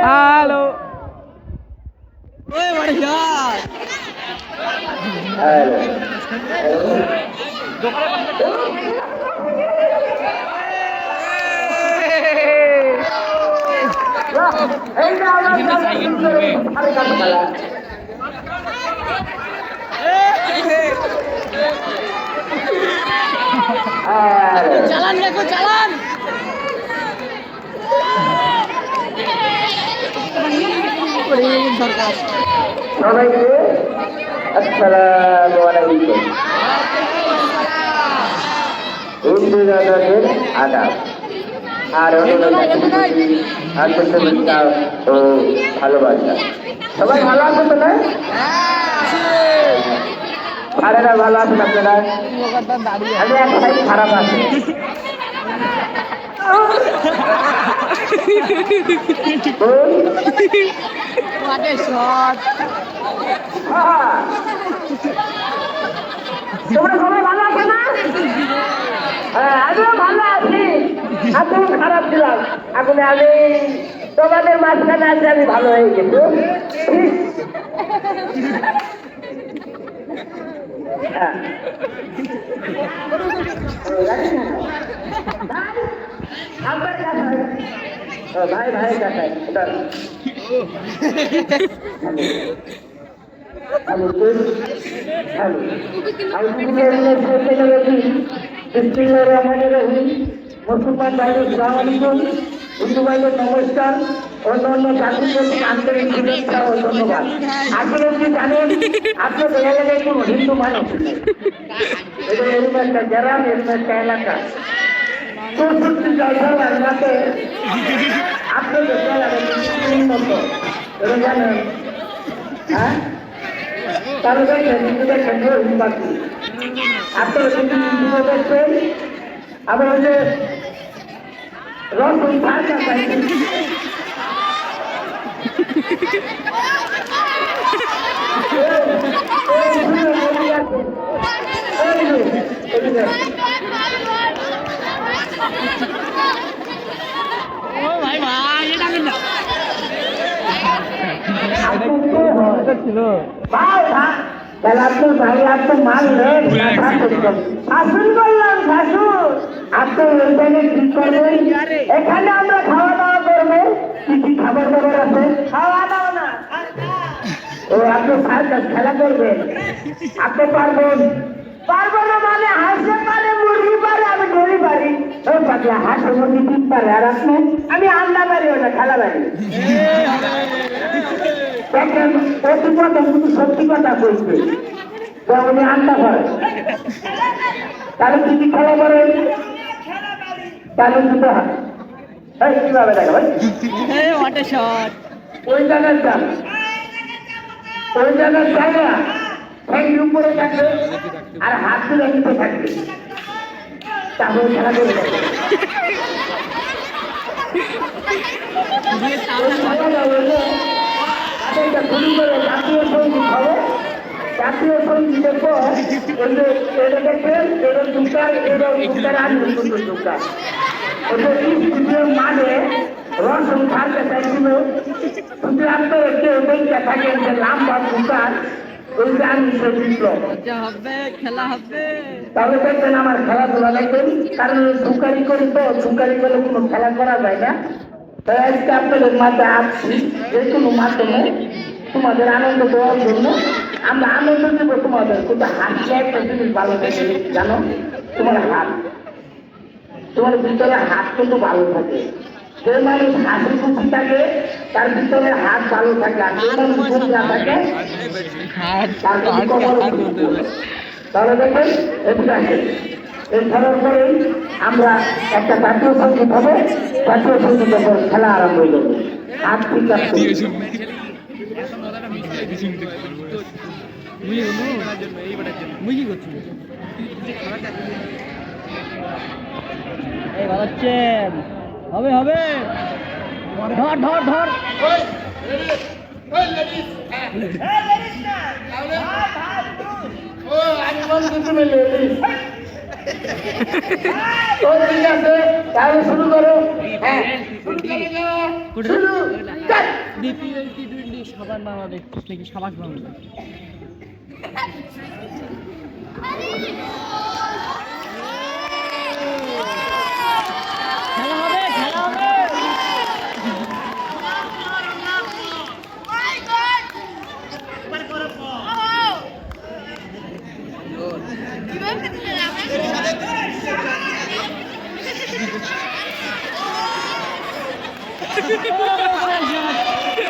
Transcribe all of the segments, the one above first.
Hello. ওই মাই god. Hello. এইটা আমরা সাইকেল করবে আরে কাজ খেলা চালান দেখো চালান সবাইকে আসসালামু আলাইকুম হিন্দু জাতির আদাব আর আন্তরিকতা ও ভালোবাসা সবাই ভালো আছেন তো না সারেরা ভালো আছেন আপনারা আমি এক সাইড খারাপ আছি তোমরা সবাই ভালো আছে না হ্যাঁ আমিও ভালো আছি এখন খারাপ ছিলাম এখন আমি তোমাদের মাঝখানে আছে আমি ভালো হয়ে গেছি ভাই ভাই কাকাই মুসলমান ভাইদের সালাম আলাইকুম হিন্দু ভাইদের নমস্কার অন্যান্য জাতির প্রতি আন্তরিক শুভেচ্ছা ও ধন্যবাদ আসলে কি জানেন আপনাদের এলাকায় কোনো হিন্দু মানুষ নেই এটা এরকম একটা গ্রাম এরকম একটা এলাকা 64 এলাকাতে আপনাদের এলাকায় মতো এটা জানেন হ্যাঁ তাহলে দেখেন হিন্দুদের কেন্দ্র হিন্দুবাসী আপনারা কিন্তু হিন্দুদের দেখছেন আবার ওই যে রসুন ভাষা পাইছেন ভাই ভাই এটা কিন্তু ছিল ভাই তাহলে আপনার ভাই আপনি মানলেন শাসন করলাম শাসন আপনি ওইখানে কি করবেন এখানে আমরা খাওয়া দাওয়া করবো কি কি খাবার দাবার আছে খাওয়া দাওয়া না ও আপনি সার্কাস খেলা করবেন আপনি পারবেন পারবো না মানে হাসতে পারে মুরগি পারে আমি ডরি পারি ওই পাতলা হাঁসের মুরগি ঠিক পারে আর আপনি আমি আন্ডা পারি ওটা খেলা পারি দেখেন প্রতি কথা শুধু সত্যি কথা বলছে উনি আন্ডা করে তাহলে কি কি খেলা করেন তাহলে দুটো হাত এই কিভাবে দেখা ভাই ওই জায়গায় যান ওই জায়গায় জায়গা ঠ্যাঙ্গি উপরে থাকবে আর হাত তুলে নিতে থাকবে তারপরে খেলা করে যাবে জাতীয় সঙ্গীত হবে জাতীয় সঙ্গীতের পর এটা দেখবেন এটা দুটার এটা দুটার আর নতুন দুটার ওদের স্টুডিওর মাঝে রসুন খালতে চাইছিল শুধু আপনার কেউ দেখতে থাকেন যে লাম্বা দুটার ওই যে আমি সে বিপ্লব খেলা হবে তাহলে দেখবেন আমার খেলাধুলা দেখবেন কারণ সুকারি করি তো সুকারি করলে কোনো খেলা করা যায় না তাই আজকে আপনাদের মাঝে আসছি যে কোনো মাধ্যমে তোমাদের আনন্দ দেওয়ার জন্য আমরা আনন্দ দেবো তোমাদের কিন্তু হাসলে একটা জিনিস ভালো থাকে জানো তোমার হাত তোমার ভিতরে হাত কিন্তু ভালো থাকে যে মানুষ হাসি খুশি থাকে তার ভিতরে হাত ভালো থাকে আর যে মানুষ খুশি না থাকে তাহলে দেখেন এদিকে আসেন এই খেলার পরেই আমরা একটা জাতীয় সঙ্গীত হবে জাতীয় সঙ্গীতের পর খেলা আরম্ভ হয়ে যাবে হাত ঠিক আছে হবে হবে ধর ধর ধর আমি বলছি তুমি লেডিস তো ঠিক আছে, তাহলে শুরু করো। হ্যাঁ, শুরু কর। বিপিএল টি-20 সাবান বাংলাদেশ নাকি সাবাস বাংলাদেশ? খেলা হবে, খেলা হবে।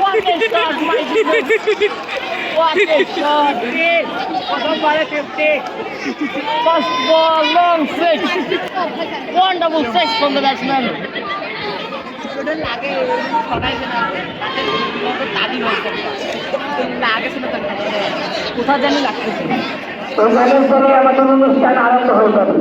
What a shot, my goodness! What a shot! First ball, long six. Wonderful six from the batsman. কোথায় জানি লাগতেছে। তো ম্যানেজ করে আমাদের অনুষ্ঠান আরম্ভ হয়ে যাবে।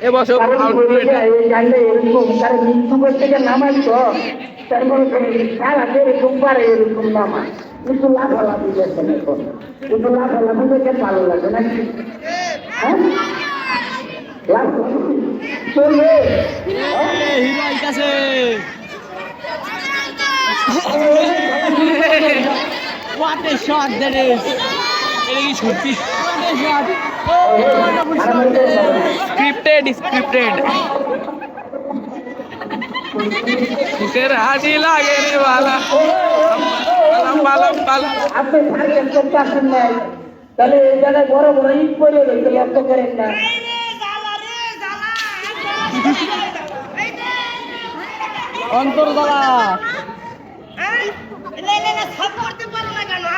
এবছর এরকম তারা মৃত্যু করতে নামাইতো তারপরে খেলাতে এরকম পারে এরকম নামা কিন্তু লাফালাফি দেখছেন এখন কিন্তু লাফালাফি দেখে ভালো লাগে নাকি হ্যাঁ লাফালাফি চলবে হিরো আইতাছে What a shot that is! এটা কি সত্যি? What a shot! Oh, wonderful shot that is! Scripted. तेरा हाथी लागे रे वाला पाला আপনি সার্কেল করতে আসেন নাই তাহলে এই জায়গায় বড় বড় ইট পড়ে রয়েছে লক্ষ্য করেন না অন্তর্দলা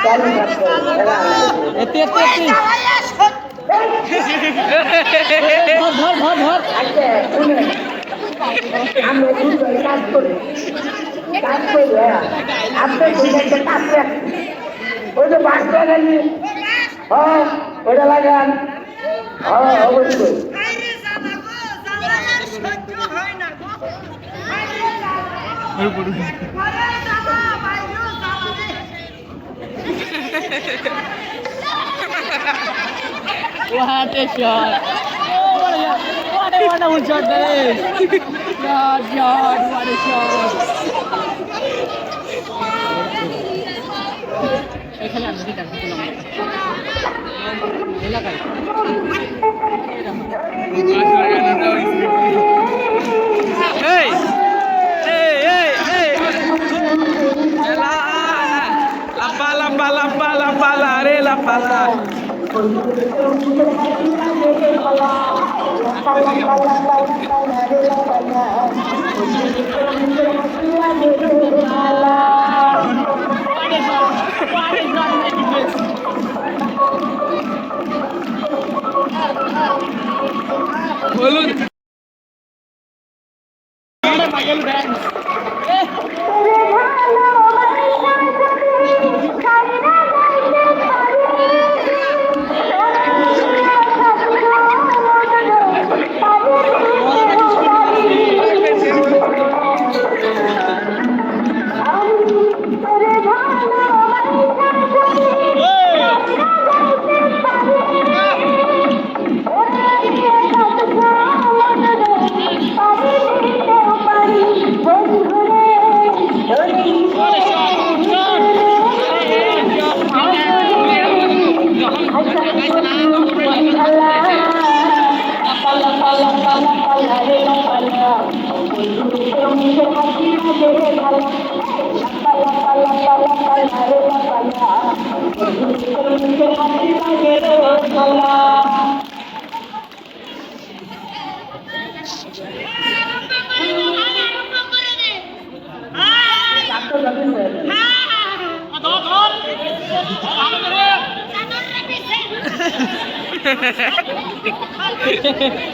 চালু থাকবে এতে ধর আচ্ছা শুনেন আমরা দুজন কাজ করি আপনি দুজনকে কাজ রাখেন ওই যে বাস লাগালি হ্যাঁ ওটা লাগান হ্যাঁ অবশ্যই What a shot! Oh, what a wonderful shot that is! Shot, what a shot! এখানে আমরা দিতাম এলাকায় la pala Bolud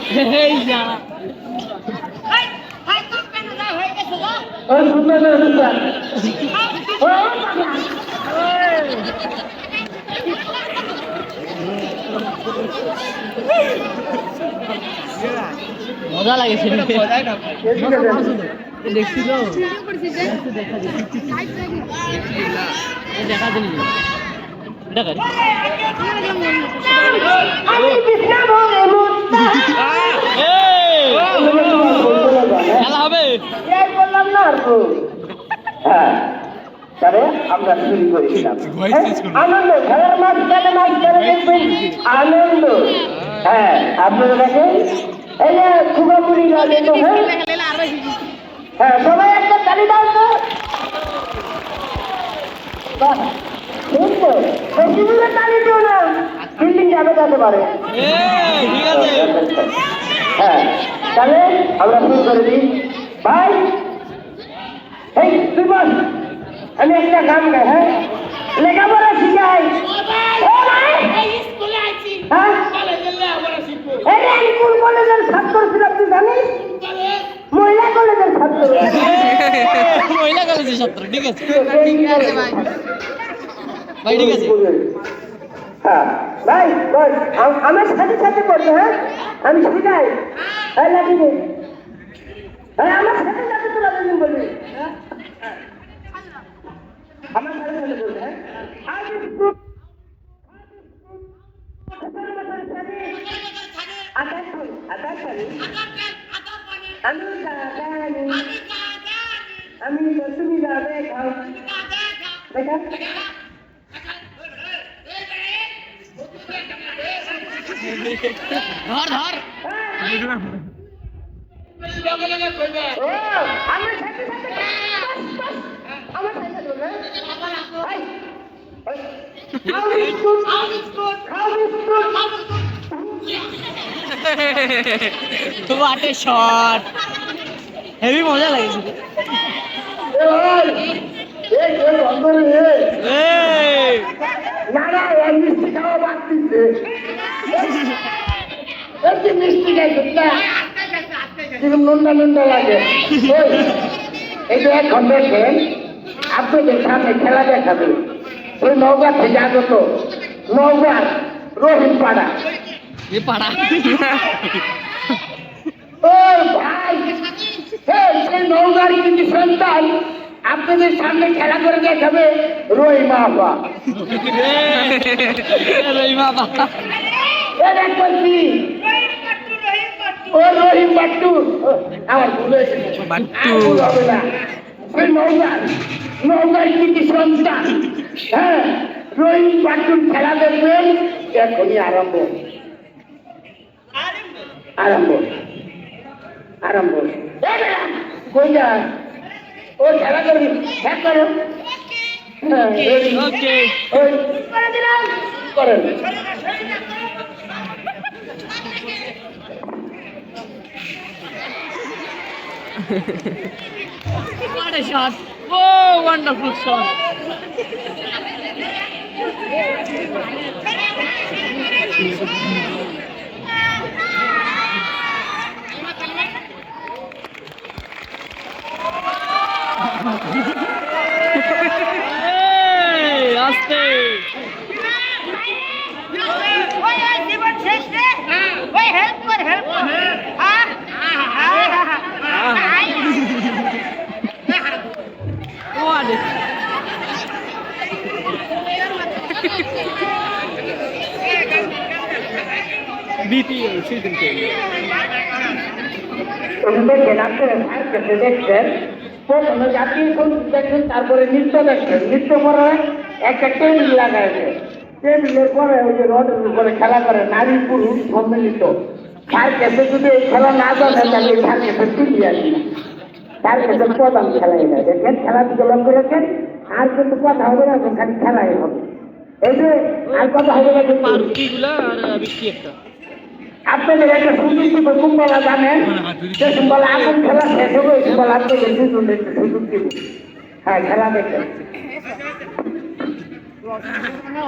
Hey ya. ওই সুন্দর মজা লাগেছে দেখছি তো দেখা দিন দেখা খেলা হবে বললাম না হ্যাঁ তবে আমরা শুরু করেছিলাম আনন্দ খেলার মাঠ খেলে দেখবেন আনন্দ হ্যাঁ আপনারা দেখেন এই যে খুবাপুরি গাছে তো হ্যাঁ সবাই একটা তালি দাও তো ঠিক তো বেশি দূরে তালি দিও না বিল্ডিং যাবে যেতে পারে ঠিক আছে হ্যাঁ তাহলে আমরা শুরু করে দিই ভাই এই তুই বল আমি একটা গান গাই হ্যাঁ লেখাপড়া শিখাই কোন কলেজের ছাত্র ছিলাম তুই জানিস মহিলা কলেজের ছাত্র মহিলা কলেজের ছাত্র ঠিক আছে ভাই ঠিক আছে হ্যাঁ ভাই বল আমার সাথে সাথে পড়ি হ্যাঁ আমি শিখাই হ্যাঁ লাগি আমার সাথে সাথে তোরা বলবি আমার সাথে সাথে বলবে, হ্যাঁ? আর বিস্কুট, আকাশ পানি, আমি জানি, আমি তো তুমি যাবে খাও দেখা ধর ধর ও আমার সাথে সাথে আমার সাথে সাথে বলবে, এই, এই, খাও বিস্কুট, খাও biscuit. What a shot heavy মজা লাগছে এই বন্ধ রে, এই না না এই মিষ্টি খাওয়া বাদ দিচ্ছে, এই যে মিষ্টি খাইছে না কিরম নুনটা নুনটা লাগে। ওই, এই যে এখন দেখেন আপনাদের সামনে খেলা দেখাবে ওই নওগাঁ থেকে আগত নওগাঁ রহিম পাড়া। ये पड़ा ও ভাই, সেই নওগাঁর কিন্তু সন্তান আপনাদের সামনে খেলা করে দেখাবে রহিমা আপা। रहीमा बाबा এটা করছি ও রহিম বাট্টু, আমার ভুল হয়েছে, বাট্টু। আর ভুল হবে না। সেই নওগাঁর কিন্তু সন্তান, হ্যাঁ রহিম বাট্টুর খেলা দেখবেন এখনই আরম্ভ আরম্ভ আরম্ভ। কই যা ও খেলা করবি, হ্যাঁ করো, হ্যাঁ, ready? ओके ওই করে দিলাম, করেন। what a shot oh wonderful shot hey aste what a BPL season game দেখেন আপনারা সার্কাসে দেখছেন প্রথমে জাতীয় সঙ্গীত দেখছেন, তারপরে নৃত্য দেখছেন, নৃত্য পরে একটা টেবিল লাগাইছে, টেবিলের পরে ওই যে রডের উপরে খেলা করে নারী পুরুষ সম্মিলিত। সার্কাসে যদি এই খেলা না জানে তাহলে সার্কাসে টিভি আসে না। সার্কাসের প্রধান খেলা এটা, দেখেন খেলাধুলো লক্ষ্য রাখেন, আর কিন্তু কথা হবে না, খালি খেলাই হবে। এই যে আর কথা হবে না কিন্তু মারুতি গুলা আর বিক্রি একটা আপনাদের একটা সুযোগ দিব, কুম্বলা জানেন যে কুম্বলা আগুন খেলা শেষ হবে, কুম্বলা আপনাদের দুজন একটা সুযোগ দিব। হ্যাঁ খেলা দেখেন,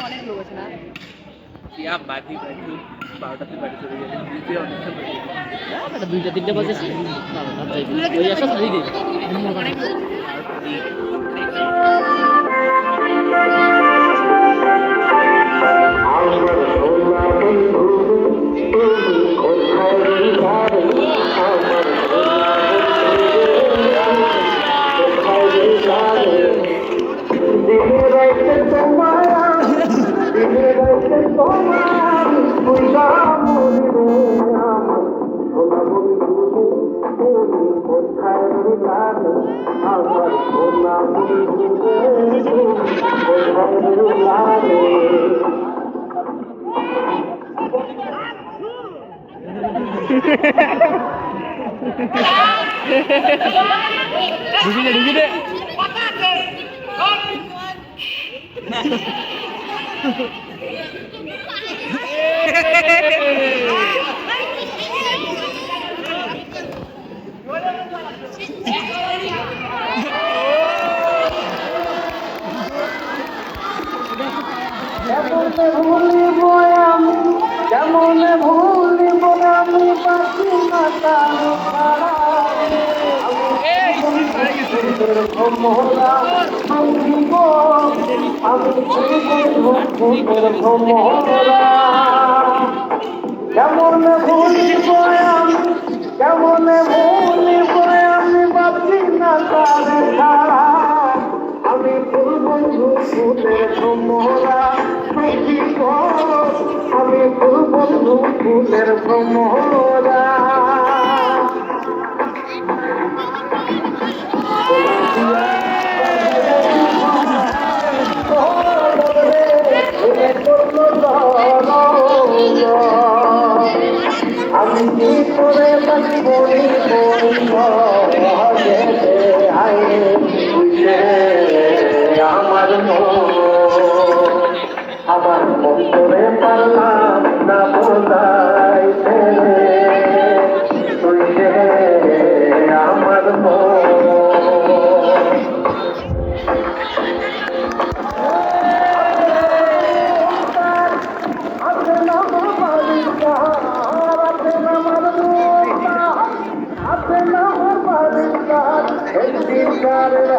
অনেক লোক আছে না ইয়া বাটি বাটি 12টাতে বাড়ি চলে গেলে দিতে অনেকটা বাড়ি এটা দুইটা তিনটা বাজেছে ওই একটা ধরে দিই ঢুকি দে কেমন ভুলিব আমি বাঁচি না তার ছাড়া। ভ্রমরা সঙ্গীব আমি ভ্রমরা, কেমন ভুলিব আমি, কেমন ভুলিব আমি বাঁচি না তার ছাড়া। আমি ফুল বন্ধু মোরা সখী গো আমি ফুল বন্ধু ফুলের ভ্রমরা আমি কি করে বাঁচি বলি আমার আমার মন করে পারলাম না বোঝাইতে তুই যে আমার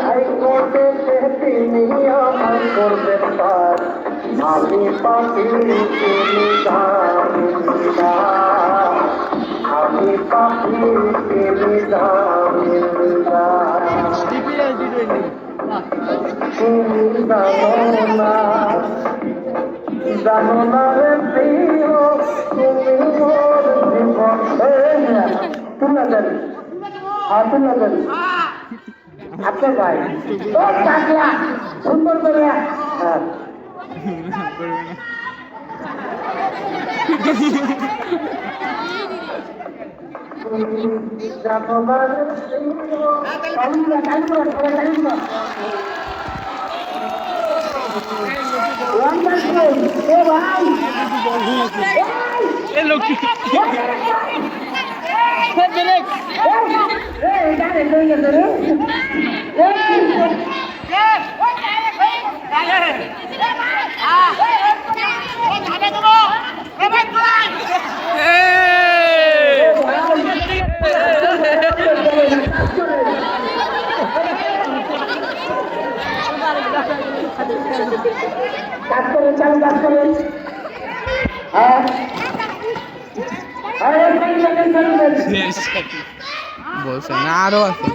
হাইকোর্টে তিনি আমার করবেন পার আমি পাপি তিনি জামিনদা আমি পাপি তিনি জামিনদা তুমি জানো না রে প্রিয় তুমি মোর জীবন তুলা দেন তুলা দেন আপনার ভাই ও কাকলা সুন্দর করে হ্যাঁ কাজ করেন চালু কাজ করেন বলছে না আরো আছে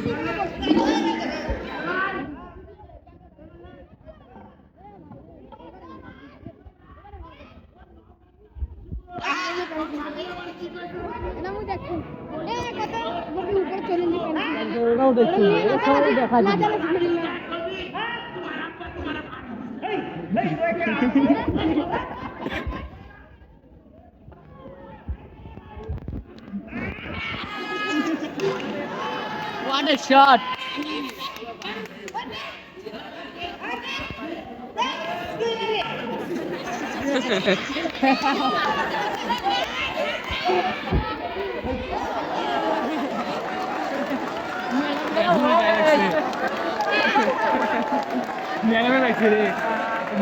দেখা What a shot!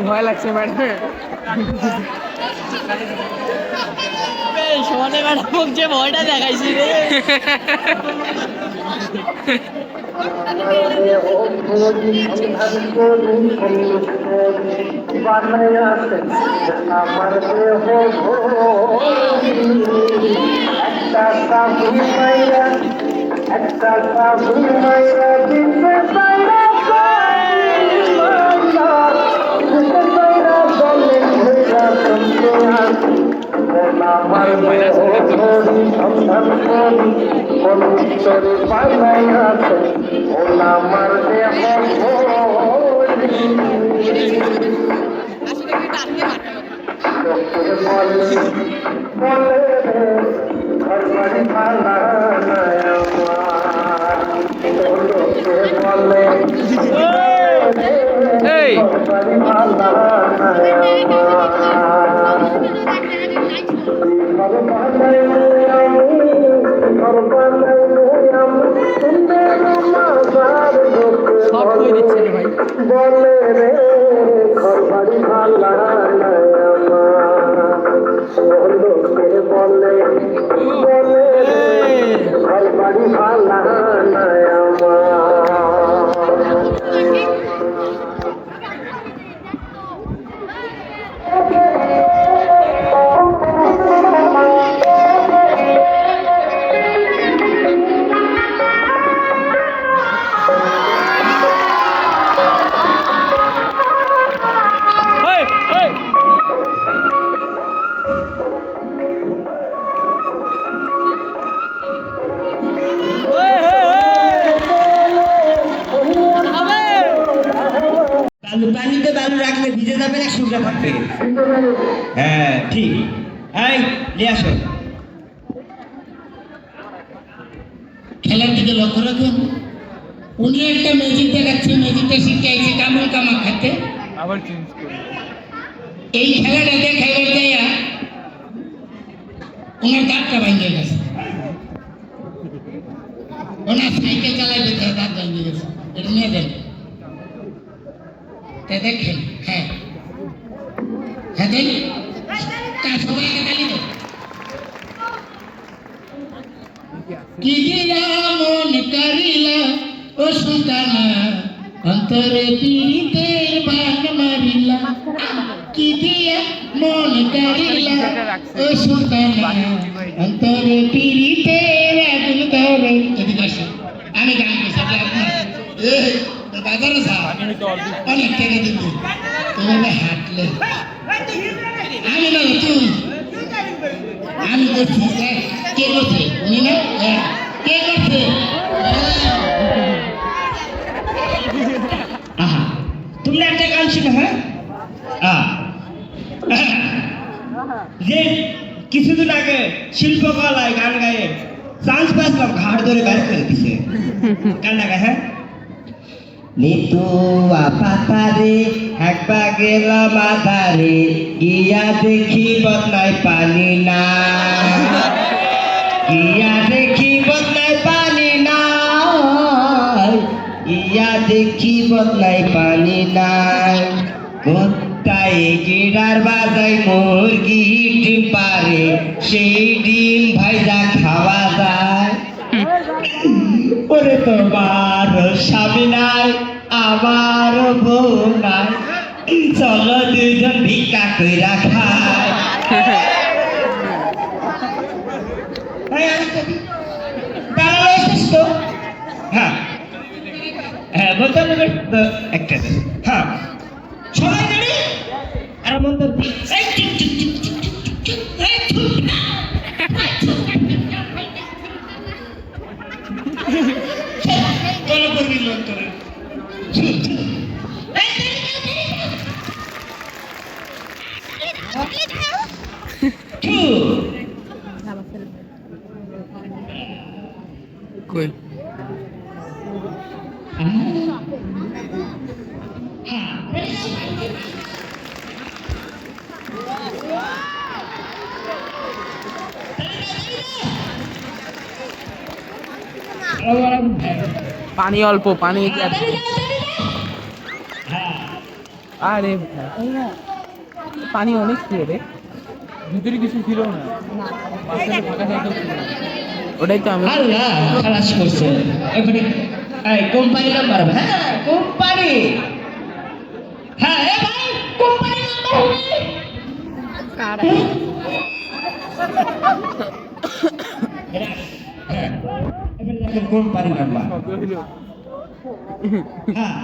ভয় লাগছে ম্যাডাম সোনে ম্যাডাম যে ভয়টা দেখাইছি রে আমার একটা সাবুন মাইরা দিতে পাইরা আমার সন্ধান করি অনুত্তরে পাই আছে আমার দেহ বলে ঘর বাড়ি ভালা বলে বাড়ি ভালা সব কই দিচ্ছে রে ভাই বলে রে ঘর বাড়ি ভালা বলে ঘর বাড়ি ভালা বুঝে থাকবে। হ্যাঁ ঠিক। এই নিয়ে আসো। খেলার দিকে লক্ষ্য রাখুন। উনি একটা ম্যাজিক দেখাচ্ছে, ম্যাজিকটা শিখে আইছে কামড় কামা খাতে। আবার চেঞ্জ করি। এই খেলাটা দেখাইবার যাইয়া ওনার দাঁতটা ভাঙিয়ে গেছে। ওনার সাইকেল চালাইতে তার দাঁত ভাঙিয়ে গেছে। এটা নিয়ে দেন, তা দেখেন। হ্যাঁ হ্যাঁ দেন, তা সবাই আগে তালি দেন। কি দিয়া মন করিলা ও সুলতানা, অন্তরে পীড়িতের বান মারিলা। কি দিয়া মন করিলা ও সুলতানা, অন্তরে পীড়িতের আগুন ধরে। এদিকে আসেন, আমি গান কইছি আপনার এই বাজারে যা অনেক টাকা দিবি, এভাবে হাঁটলে আমি না তুই আমি করছি। কে করছে? উনি না? কে করছে? আহা, তোমরা একটা গান শুনো। হ্যাঁ, যে কিছুদিন আগে শিল্পকলায় গান গায়ে চান্স পাইছিলাম, ঘাট ধরে বাইরে করে দিছে। গানটা গায়ে। হ্যাঁ, নিতুয়া পাতারে একবার গেলাম মাথারে, গিয়া দেখি বদনায় পানি না, গিয়া দেখি বদনায় পানি না, গিয়া দেখি বদনায় পানি নাই। কোথায় গিরার বাজাই মুরগি ডিম পারে, সেই ডিম ভাইজা খাওয়া যায়। ওরে তোমার স্বামী নাই, আমার বউ নাই, চলো দুজন ভিক্ষা কইরা খায়। হ্যাঁ হ্যাঁ, বলতে হবে একটা। হ্যাঁ, সবাই জানি আর মন তো কই পানি অল্প, পানি আরে পানি অনেক ছিল রে, ভিতরে কিছু ছিল না, ওটাই তো আমি। আল্লাহ খালাস করছে। এখানে এই কোম্পানি নাম্বার। হ্যাঁ কোম্পানি। হ্যাঁ এ ভাই কোম্পানি নাম্বার হবে কারা? হ্যাঁ এখানে দেখেন কোম্পানি নাম্বার। হ্যাঁ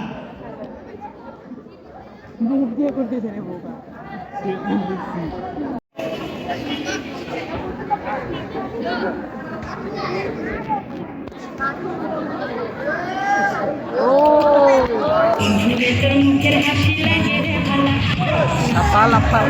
মুখ দিয়ে করতেছে রে বোকা। লাফা লাফা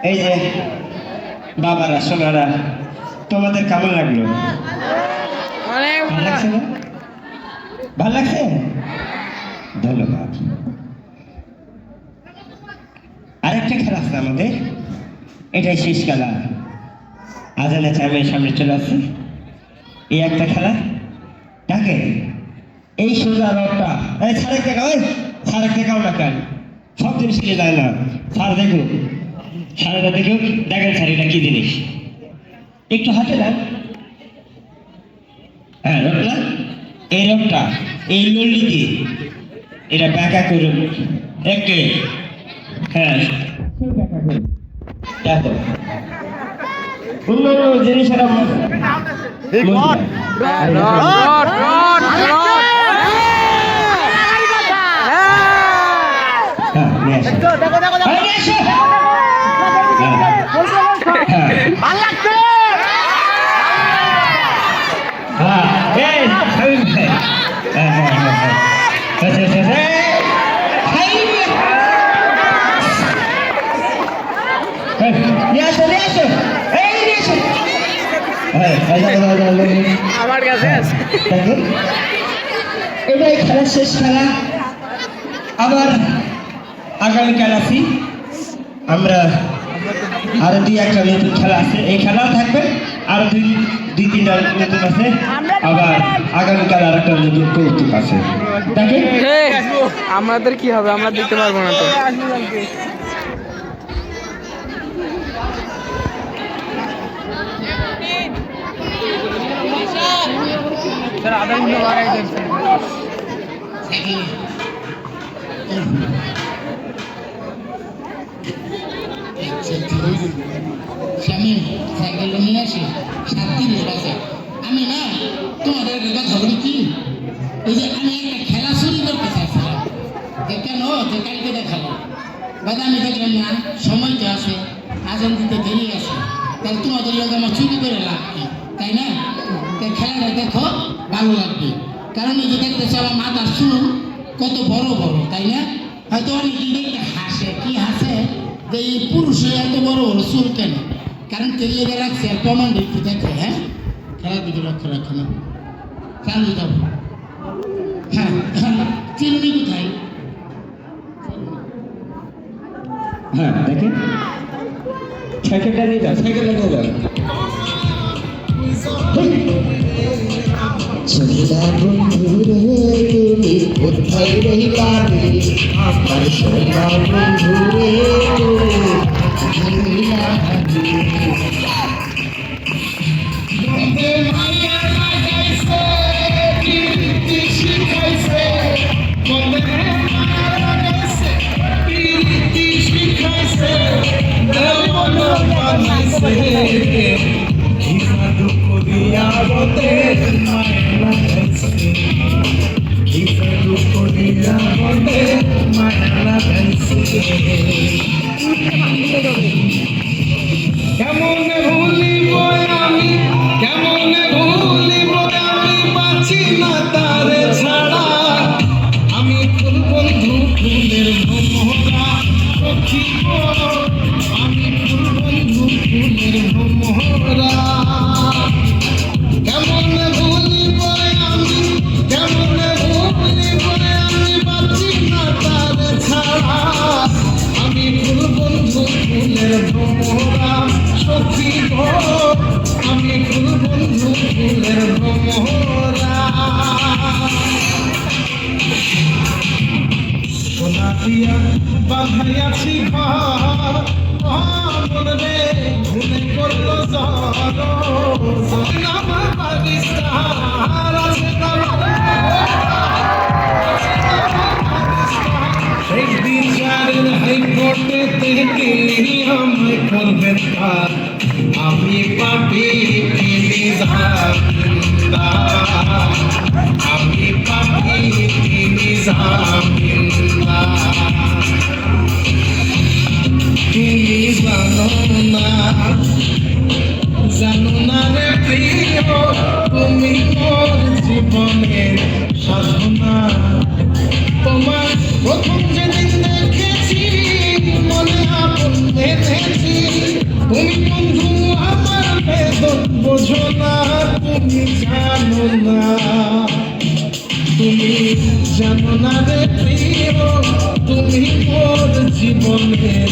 এই যে বাবারা সোনারা, তোমাদের কেমন লাগলো? ভালো লাগছে না? ভালো লাগছে? ধন্যবাদ। আরেকটা খেলা আছে আমাদের, এটাই শেষ খেলা। আজানের টাইমের সামনে চলে আসছে। এই একটা খেলা, ডাকে এই সোজা রথটা, এই সারেক দেখাও, ওই সারেক দেখাও না কেন? সব জিনিস শিখে যায় না। স্যার দেখো, সারাটা দেখো, দেখেন স্যার এটা কি জিনিস। একটু হাতে দেন। হ্যাঁ রথটা, এই রথটা, এই লল্লিকে এটা ব্যাকা করুন একটু। হ্যাঁ ব্যাকা করুন, দেখো অন্য জিনিসের আমার কাছে এটাই খেলা, শেষ খেলা। আবার আগামীকাল আছি আমরা, আরো দুই একটা নতুন খেলা আছে। এই খেলাও থাকবে, আরো দুই তিনটা নতুন আছে। আবার আগামীকাল আর একটা নতুন কৌতুক আছে। দেখেন আমাদের কি হবে, আমরা দেখতে পারবো না তো। আধা ঘন্টা লাগাই দিচ্ছে। শামিম সাইকেল নিয়ে আসি, 7-3 বাজে। আমি না তোমাদের কথা বলি কি, এই যে আমি একটা খেলা শুরু করতে চাইছিলাম, যে কেন যে কালকে দেখাবো বাদা, আমি দেখলাম না সময় তো আছে, আজান দিতে দেরি আছে, তাহলে তোমাদের লোক আমার চুরি করে লাভ কি, তাই না? তাই খেলাটা দেখো, ভালো লাগবে। কারণ এই যে দেখতেছে আমার মাথার চুল কত বড় বড়, তাই না? হয়তো অনেকেই দেখতে হাসে, কি হাসে যে এই পুরুষে এত বড় বড় চুল কেন? কারণ তেলে রাখছে আর প্রমাণ দেখতে দেখে। হ্যাঁ, খেলার দিকে লক্ষ্য রাখো না, চালু যাবো। হ্যাঁ, চিরুনি কোথায়? হ্যাঁ দেখেন, সাইকেলটা নিয়ে যাও, সাইকেলটা নিয়ে যাও। চলিলা বন্ধু রে তুমি কোথায়? আশায় রহিলা রে আমার সোনা বন্ধু রে রহিলা রে বন্দে মায়া লাগাইছে প্রীতি শিখাইছে বন্দে মায়া লাগাইছে প্রীতি শিখাইছে মন বানাইছে ইসা দুঃখ দিয়া বতে মায়া লাগাইছে ইসা দুঃখ দিয়া বতে মায়া লাগাইছে কেমন ভুলিব আমি কেমন ভুলিব আমি বাঁচি না তারে ছাড়া আমি ফুল বন্ধু ফুলের ভ্রমরা সখিব আমি ফুল বন্ধু ফুলের ভ্রমরা কেমন ভুলিব আমি কেমন ভুলিব আমি বাঁচি না তারে ছাড়া আমি ফুল বন্ধু ফুলের ভ্রমরা সখিব আমি ফুল বন্ধু ফুলের ভ্রমরা সোনা দিয়া বাঁধাইয়াছি ঘর মন রে ঘুমে করলো জ্বর আমার পাকিস্তান আছে একদিন যারের হাইকোর্টে থেকে আমায় করবেন তার আমি পাপি আমি পাপি তুমি জানো না রে প্রিয় তুমি মোর জীবনের সাধনা তোমার প্রথম যেদিন দেখেছি মনে আপন বেঁধেছি তুমি বন্ধু আমার বেদন বোঝো না তুমি জানো না রে প্রিয় তুমি মোর জীবনের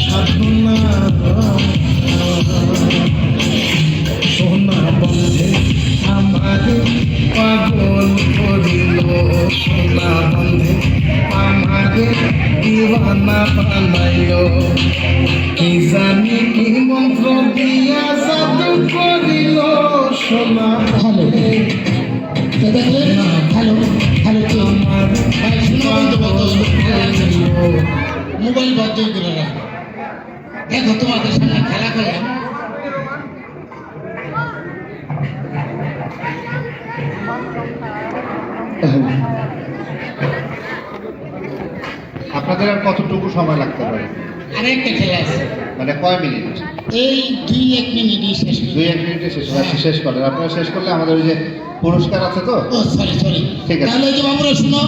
সাধনা সোনা বন্ধে আমার পাগল করিল সোনা বন্ধে আমার দিওয়ানা বানাইল কি জানি কি মন্ত্র দিয়া জাদু করিল সোনা বন্ধে মোবাইল বন্ধ করে রাখো দেখো তোমাদের সামনে খেলা করলাম আপনাদের আর কতটুকু সময় লাগতে পারে? আরেকটা খেলা আছে মানে কয় মিনিট? এই 2-1 মিনিটই শেষ 2-1 মিনিটে শেষ হবে। আচ্ছা, শেষ করেন। আপনারা শেষ করলে আমাদের ওই যে পুরস্কার আছে তো। ও সরি ঠিক আছে। তাহলে যে বাবুরা শুনো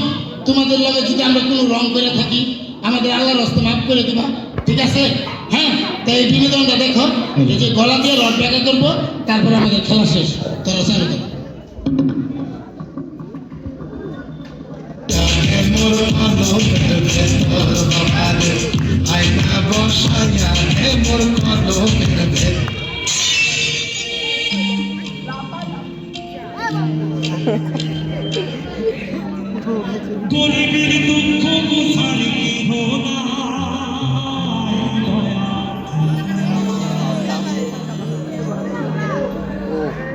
তোমাদের লাগে যদি আমরা কোনো রং করে থাকি আমাদের আল্লাহর রাস্তা মাফ করে দিবা ঠিক আছে হ্যাঁ তো এই বিনোদনটা দেখো এই যে গলা দিয়ে রড ব্যাকা করবো তারপর আমাদের খেলা শেষ তোরা চালু করো গরিবের দুঃখ বুঝারি হোনা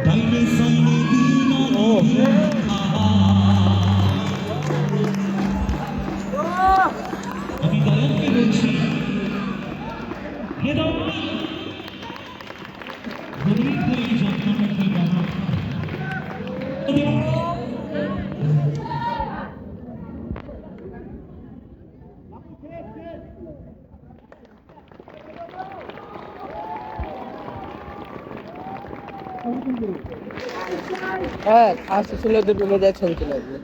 ডাইলে সামনে দিন আমি গায়ককে বলছি হে দাও গরিবদের এই যন্ত্রণাকে বাবা হ্যাঁ আসলে ছিল দুটো ছবি চলে আসবে